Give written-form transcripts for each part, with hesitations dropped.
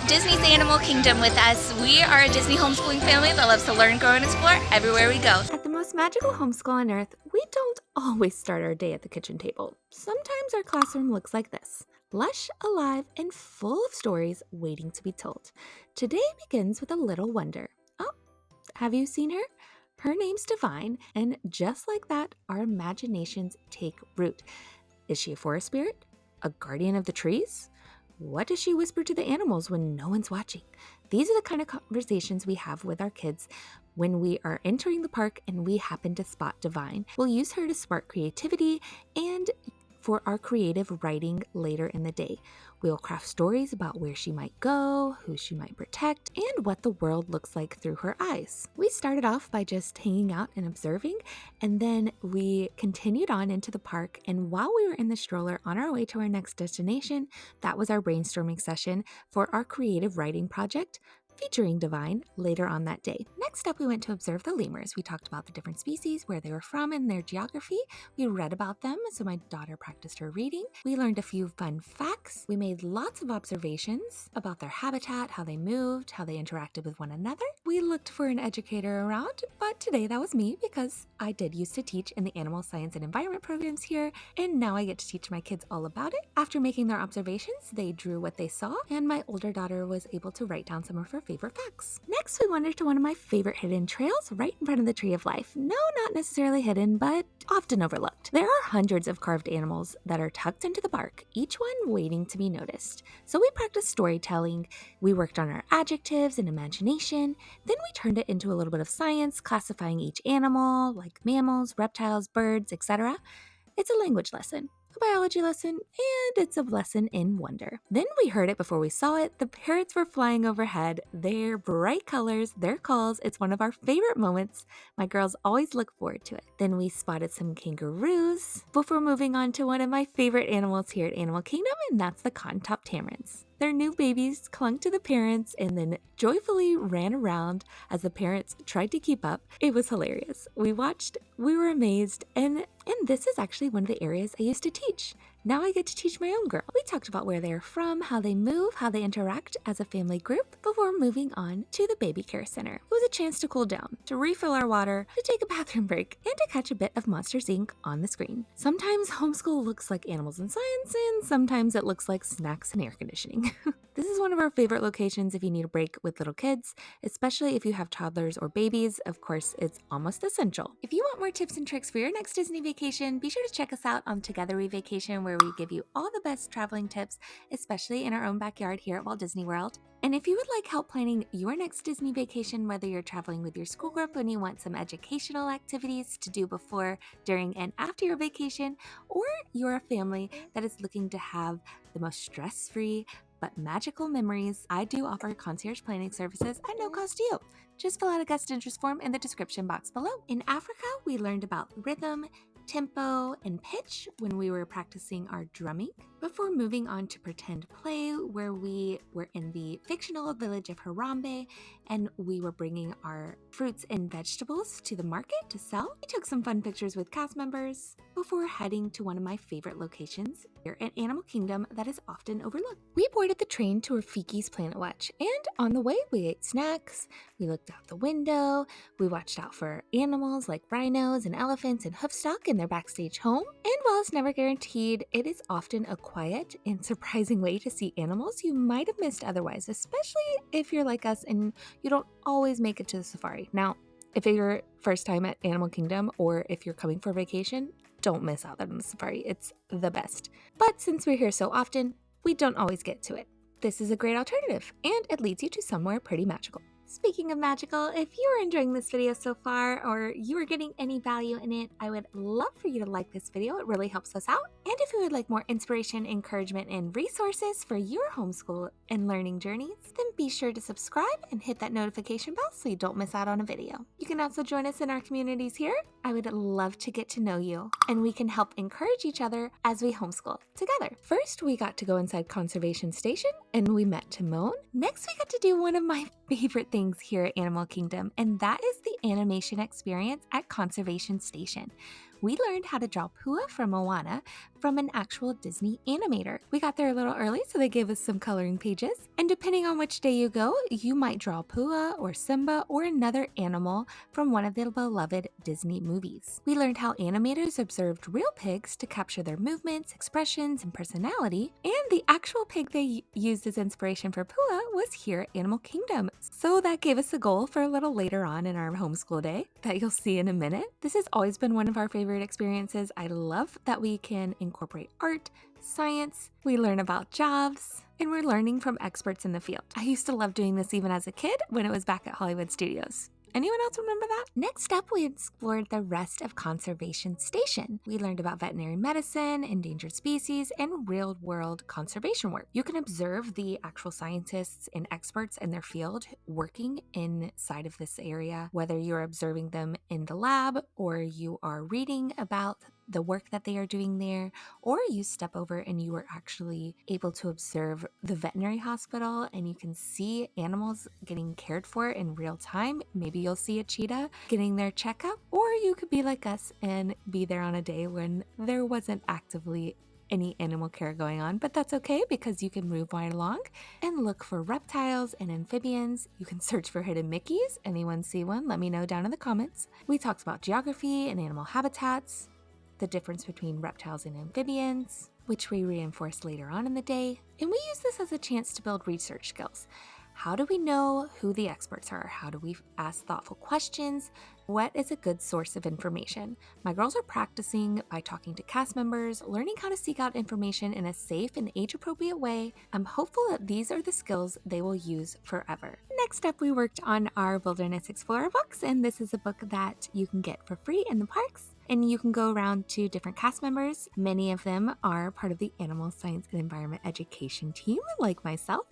Disney's Animal Kingdom with us. We are a Disney homeschooling family that loves to learn, grow, and explore everywhere we go. At the most magical homeschool on earth, we don't always start our day at the kitchen table. Sometimes our classroom looks like this: lush, alive, and full of stories waiting to be told. Today begins with a little wonder. Oh, have you seen her? Her name's Divine, and just like that, our imaginations take root. Is she a forest spirit? A guardian of the trees? What does she whisper to the animals when no one's watching? These are the kind of conversations we have with our kids when we are entering the park and we happen to spot Divine. We'll use her to spark creativity and for our creative writing later in the day. We'll craft stories about where she might go, who she might protect, and what the world looks like through her eyes. We started off by just hanging out and observing, and then we continued on into the park, and while we were in the stroller on our way to our next destination, that was our brainstorming session for our creative writing project featuring Divine later on that day. Next up, we went to observe the lemurs. We talked about the different species, where they were from, and their geography. We read about them, so my daughter practiced her reading. We learned a few fun facts. We made lots of observations about their habitat, how they moved, how they interacted with one another. We looked for an educator around, but today that was me because I did used to teach in the animal science and environment programs here, and now I get to teach my kids all about it. After making their observations, they drew what they saw, and my older daughter was able to write down some of her favorite facts. Next, we wandered to one of my favorite hidden trails right in front of the Tree of Life. No, not necessarily hidden, but often overlooked. There are hundreds of carved animals that are tucked into the bark, each one waiting to be noticed. So we practiced storytelling, we worked on our adjectives and imagination, then we turned it into a little bit of science, classifying each animal, like mammals, reptiles, birds, etc. It's a language lesson, a biology lesson, and it's a lesson in wonder. Then we heard it before we saw it. The parrots were flying overhead, their bright colors, their calls. It's one of our favorite moments. My girls always look forward to it. Then we spotted some kangaroos before moving on to one of my favorite animals here at Animal Kingdom, and that's the cotton-top tamarins. Their new babies clung to the parents and then joyfully ran around as the parents tried to keep up. It was hilarious. We watched, we were amazed, and this is actually one of the areas I used to teach. Now I get to teach my own girl. We talked about where they're from, how they move, how they interact as a family group before moving on to the baby care center. It was a chance to cool down, to refill our water, to take a bathroom break, and to catch a bit of Monsters, Inc. on the screen. Sometimes homeschool looks like animals and science, and sometimes it looks like snacks and air conditioning. This is one of our favorite locations if you need a break with little kids, especially if you have toddlers or babies. Of course, it's almost essential. If you want more tips and tricks for your next Disney vacation, be sure to check us out on Together We Vacation, where we give you all the best traveling tips, especially in our own backyard here at Walt Disney World. And if you would like help planning your next Disney vacation, whether you're traveling with your school group and you want some educational activities to do before, during, and after your vacation, or you're a family that is looking to have the most stress-free but magical memories, I do offer concierge planning services at no cost to you. Just fill out a guest interest form in the description box below. In Africa, we learned about rhythm, tempo, and pitch when we were practicing our drumming, before moving on to pretend play, where we were in the fictional village of Harambe and we were bringing our fruits and vegetables to the market to sell. We took some fun pictures with cast members before heading to one of my favorite locations here at Animal Kingdom that is often overlooked. We boarded the train to Rafiki's Planet Watch, and on the way we ate snacks, we looked out the window, we watched out for animals like rhinos and elephants and hoofstock in their backstage home. And while it's never guaranteed, it is often a quiet and surprising way to see animals you might have missed otherwise, especially if you're like us and you don't always make it to the safari. Now, if it's your first time at Animal Kingdom or if you're coming for vacation, don't miss out on the safari. It's the best. But since we're here so often, we don't always get to it. This is a great alternative, and it leads you to somewhere pretty magical. Speaking of magical, if you are enjoying this video so far or you are getting any value in it, I would love for you to like this video. It really helps us out. And if you would like more inspiration, encouragement, and resources for your homeschool and learning journeys, then be sure to subscribe and hit that notification bell so you don't miss out on a video. You can also join us in our communities here. I would love to get to know you, and we can help encourage each other as we homeschool together. First, we got to go inside Conservation Station and we met Timon. Next, we got to do one of my favorite things here at Animal Kingdom, and that is the animation experience at Conservation Station. we learned how to draw Pua from Moana from an actual Disney animator. We got there a little early, so they gave us some coloring pages. And depending on which day you go, you might draw Pua or Simba or another animal from one of the beloved Disney movies. We learned how animators observed real pigs to capture their movements, expressions, and personality. And the actual pig they used as inspiration for Pua was here at Animal Kingdom. So that gave us a goal for a little later on in our homeschool day that you'll see in a minute. This has always been one of our favorite experiences. I love that we can incorporate art, science, we learn about jobs, and we're learning from experts in the field. I used to love doing this even as a kid when it was back at Hollywood Studios. Anyone else remember that? Next up, we explored the rest of Conservation Station. We learned about veterinary medicine, endangered species, and real-world conservation work. You can observe the actual scientists and experts in their field working inside of this area, whether you're observing them in the lab or you are reading about the work that they are doing there, or you step over and you are actually able to observe the veterinary hospital and you can see animals getting cared for in real time. Maybe you'll see a cheetah getting their checkup, or you could be like us and be there on a day when there wasn't actively any animal care going on, but that's okay because you can move right along and look for reptiles and amphibians. You can search for hidden Mickeys. Anyone see one? Let me know down in the comments. We talked about geography and animal habitats, the difference between reptiles and amphibians, which we reinforced later on in the day. And we use this as a chance to build research skills. How do we know who the experts are? How do we ask thoughtful questions? What is a good source of information? My girls are practicing by talking to cast members, learning how to seek out information in a safe and age-appropriate way. I'm hopeful that these are the skills they will use forever. Next up, we worked on our Wilderness Explorer books, and this is a book that you can get for free in the parks. And you can go around to different cast members. Many of them are part of the Animal Science and Environment Education team, like myself,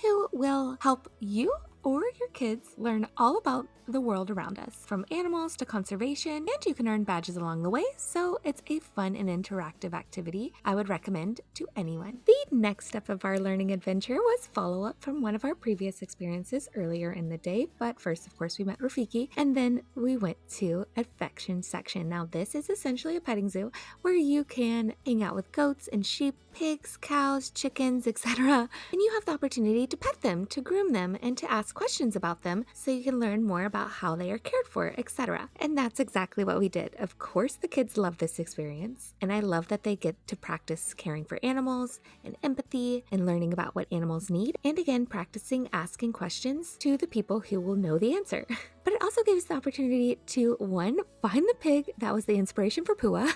who will help you or your kids learn all about the world around us, from animals to conservation, and you can earn badges along the way, so it's a fun and interactive activity I would recommend to anyone. The next step of our learning adventure was follow-up from one of our previous experiences earlier in the day, but first, of course, we met Rafiki, and then we went to Affection Section. Now, this is essentially a petting zoo where you can hang out with goats and sheep, pigs, cows, chickens, etc., and you have the opportunity to pet them, to groom them, and to ask questions about them so you can learn more about how they are cared for, etc. And that's exactly what we did. Of course, the kids love this experience, and I love that they get to practice caring for animals and empathy and learning about what animals need, and again, practicing asking questions to the people who will know the answer. But it also gave us the opportunity to, one, find the pig that was the inspiration for Pua,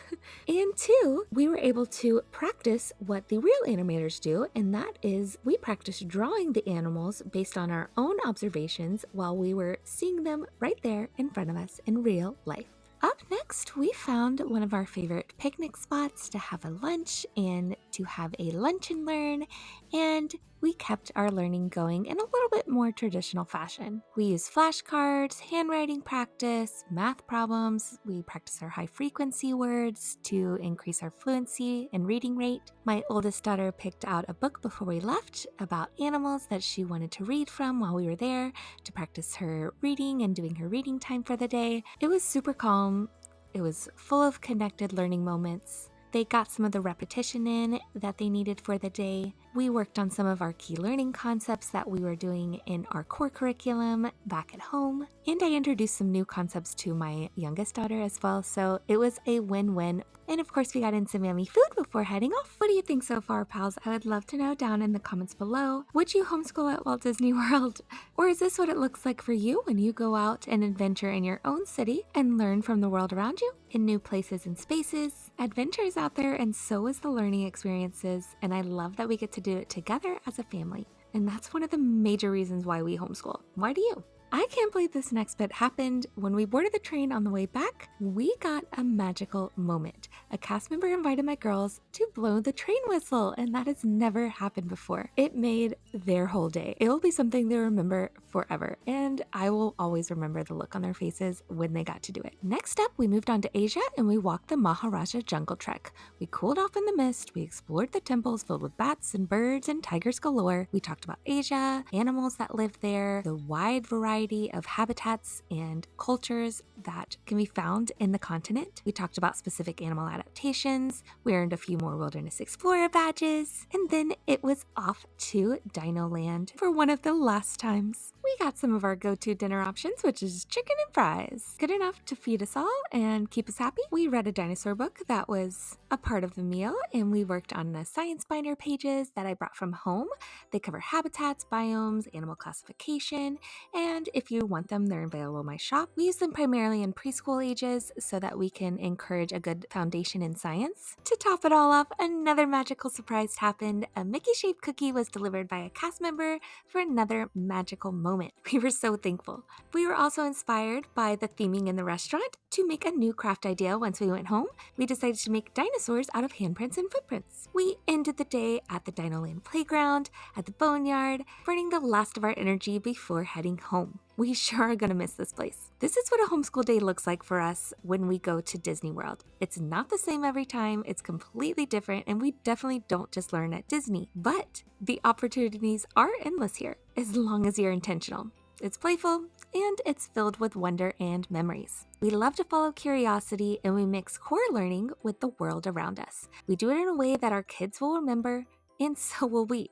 and two, we were able to practice what the real animators do, and that is we practiced drawing the animals based on our own observations while we were seeing them right there in front of us in real life. Up next, we found one of our favorite picnic spots to have a lunch and to have a lunch and learn, and we kept our learning going in a little bit more traditional fashion. We used flashcards, handwriting practice, math problems. We practiced our high frequency words to increase our fluency and reading rate. My oldest daughter picked out a book before we left about animals that she wanted to read from while we were there to practice her reading and doing her reading time for the day. It was super calm. It was full of connected learning moments. They got some of the repetition in that they needed for the day. We worked on some of our key learning concepts that we were doing in our core curriculum back at home. And I introduced some new concepts to my youngest daughter as well, so it was a win-win. And of course, we got in some yummy food before heading off. What do you think so far, pals? I would love to know down in the comments below. Would you homeschool at Walt Disney World? Or is this what it looks like for you when you go out and adventure in your own city and learn from the world around you in new places and spaces? Adventure is out there, and so is the learning experiences, and I love that we get to do it together as a family. And that's one of the major reasons why we homeschool. Why do you? I can't believe this next bit happened. When we boarded the train on the way back, we got a magical moment. A cast member invited my girls to blow the train whistle, and that has never happened before. It made their whole day. It will be something they remember forever, and I will always remember the look on their faces when they got to do it. Next up, we moved on to Asia, and we walked the Maharaja Jungle Trek. We cooled off in the mist, we explored the temples filled with bats and birds and tigers galore. We talked about Asia, animals that live there, the wide variety variety of habitats and cultures that can be found in the continent. We talked about specific animal adaptations. We earned a few more Wilderness Explorer badges. And then it was off to Dino Land for one of the last times. We got some of our go-to dinner options, which is chicken and fries. Good enough to feed us all and keep us happy. We read a dinosaur book that was a part of the meal, and we worked on the science binder pages that I brought from home. They cover habitats, biomes, animal classification, and if you want them, they're available in my shop. We use them primarily in preschool ages so that we can encourage a good foundation in science. To top it all off, another magical surprise happened. A Mickey-shaped cookie was delivered by a cast member for another magical moment. We were so thankful. We were also inspired by the theming in the restaurant to make a new craft idea. Once we went home, we decided to make dinosaurs out of handprints and footprints. We ended the day at the Dino Land playground, at the boneyard, burning the last of our energy before heading home. We sure are gonna miss this place. This is what a homeschool day looks like for us when we go to Disney World. It's not the same every time, it's completely different, and we definitely don't just learn at Disney. But the opportunities are endless here, as long as you're intentional. It's playful, and it's filled with wonder and memories. We love to follow curiosity, and we mix core learning with the world around us. We do it in a way that our kids will remember, and so will we.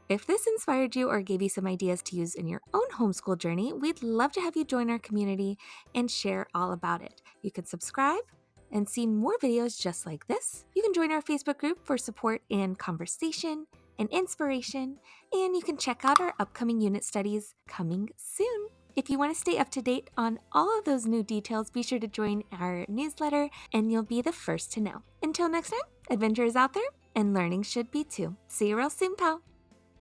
If this inspired you or gave you some ideas to use in your own homeschool journey, we'd love to have you join our community and share all about it. You can subscribe and see more videos just like this. You can join our Facebook group for support and conversation and inspiration, and you can check out our upcoming unit studies coming soon. If you want to stay up to date on all of those new details, be sure to join our newsletter and you'll be the first to know. Until next time, adventure is out there and learning should be too. See you real soon, pal.